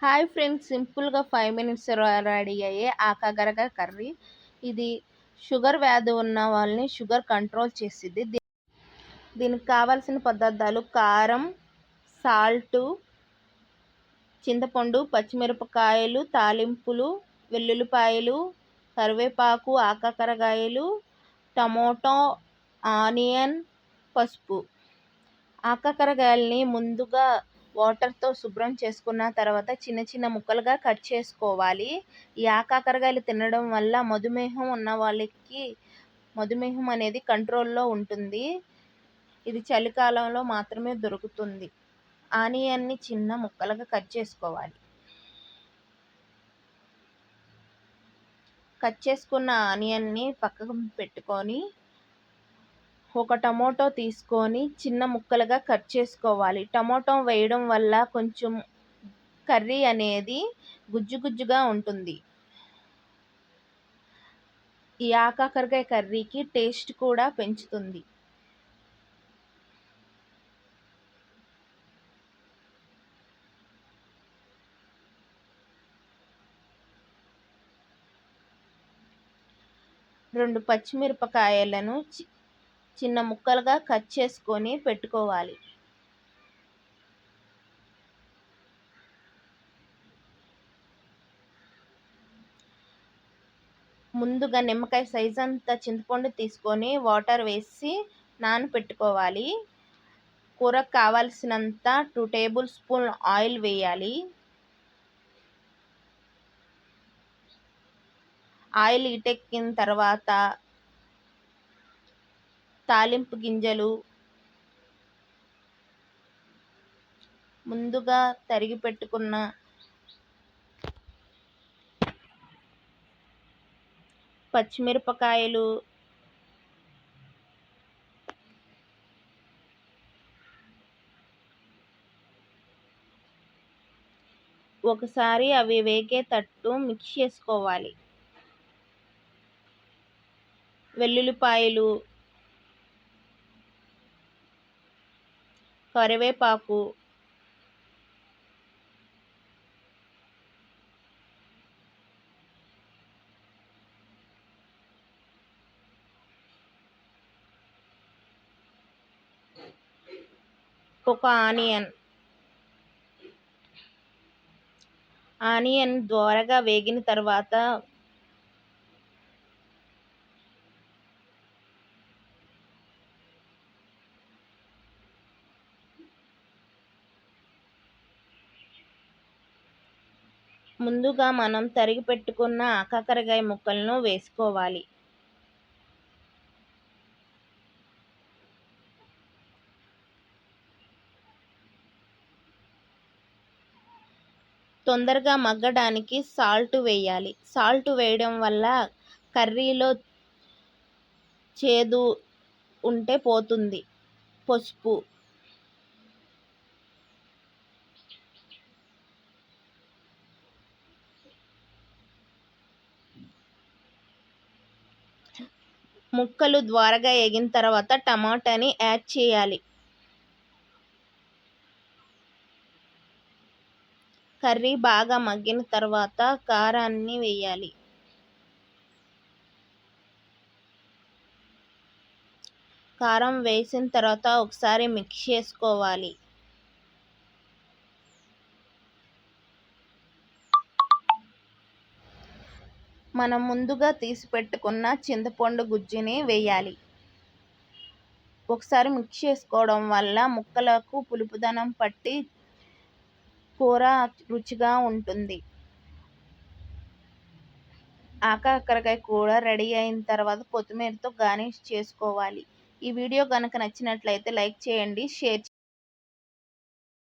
Hi friends, సింపుల్గా 5 మినిట్స్లో ready అయ్యే ఆకాకరకాయ కర్రీ. ఇది షుగర్ వ్యాధి ఉన్న వాళ్ళని షుగర్ కంట్రోల్ చేసిద్ది. దీనికి కావాల్సిన పదార్థాలు: కారం, సాల్టు, చింతపండు, పచ్చిమిరపకాయలు, తాలింపులు, వెల్లుల్లిపాయలు, కరివేపాకు, ఆకాకరకాయలు, టమోటో, ఆనియన్, పసుపు. ఆకాకరకాయల్ని ముందుగా వాటర్తో శుభ్రం చేసుకున్న తర్వాత చిన్న చిన్న ముక్కలుగా కట్ చేసుకోవాలి. ఈ ఆకాకరకాయలు తినడం వల్ల మధుమేహం ఉన్న వాళ్ళకి మధుమేహం అనేది కంట్రోల్లో ఉంటుంది. ఇది చలికాలంలో మాత్రమే దొరుకుతుంది. ఆనియన్ని చిన్న ముక్కలుగా కట్ చేసుకోవాలి. కట్ చేసుకున్న ఆనియన్ని పక్కకు పెట్టుకొని ఒక టమోటో తీసుకొని చిన్న ముక్కలుగా కట్ చేసుకోవాలి. టమోటో వేయడం వల్ల కొంచెం కర్రీ అనేది గుజ్జు గుజ్జుగా ఉంటుంది. ఈ ఆకాకరకాయ కర్రీకి టేస్ట్ కూడా పెంచుతుంది. రెండు పచ్చిమిరపకాయలను చిన్న ముక్కలుగా కట్ చేసుకొని పెట్టుకోవాలి. ముందుగా నిమ్మకాయ సైజ్ అంత చింతపండు తీసుకొని వాటర్ వేసి నానపెట్టుకోవాలి. కూరకు కావాల్సినంత 2 టేబుల్ స్పూన్ ఆయిల్ వేయాలి. ఆయిల్ ఇటెక్కిన తర్వాత తాలింపు గింజలు, ముందుగా తరిగి పెట్టుకున్న పచ్చిమిరపకాయలు, ఒకసారి అవి వేగేటట్టు మిక్స్ చేసుకోవాలి. వెల్లుల్లిపాయలు, కరివేపాకు, ఒక ఆనియన్ దోరగా వేగిన తర్వాత ముందుగా మనం తరిగి పెట్టుకున్న ఆకాకరకాయ ముక్కలను వేసుకోవాలి. తొందరగా మగ్గడానికి సాల్ట్ వేయాలి. సాల్ట్ వేయడం వల్ల కర్రీలో చేదు ఉంటే పోతుంది. పసుపు, ముక్కలు ద్వారగా ఎగిన తర్వాత టమాటాని యాడ్ చేయాలి. కర్రీ బాగా మగ్గిన తర్వాత కారాన్ని వేయాలి. కారం వేసిన తర్వాత ఒకసారి మిక్స్ చేసుకోవాలి. మనం ముందుగా తీసి పెట్టుకున్న చింతపండు గుజ్జుని వేయాలి. ఒకసారి మిక్స్ చేసుకోవడం వల్ల ముక్కలకు పులుపుదనం పట్టి కూర రుచిగా ఉంటుంది. ఆకాకరకాయ కూర రెడీ అయిన తర్వాత కొత్తిమీరతో గార్నిష్ చేసుకోవాలి. ఈ వీడియో కనుక నచ్చినట్లయితే లైక్ చేయండి, షేర్ చేయండి.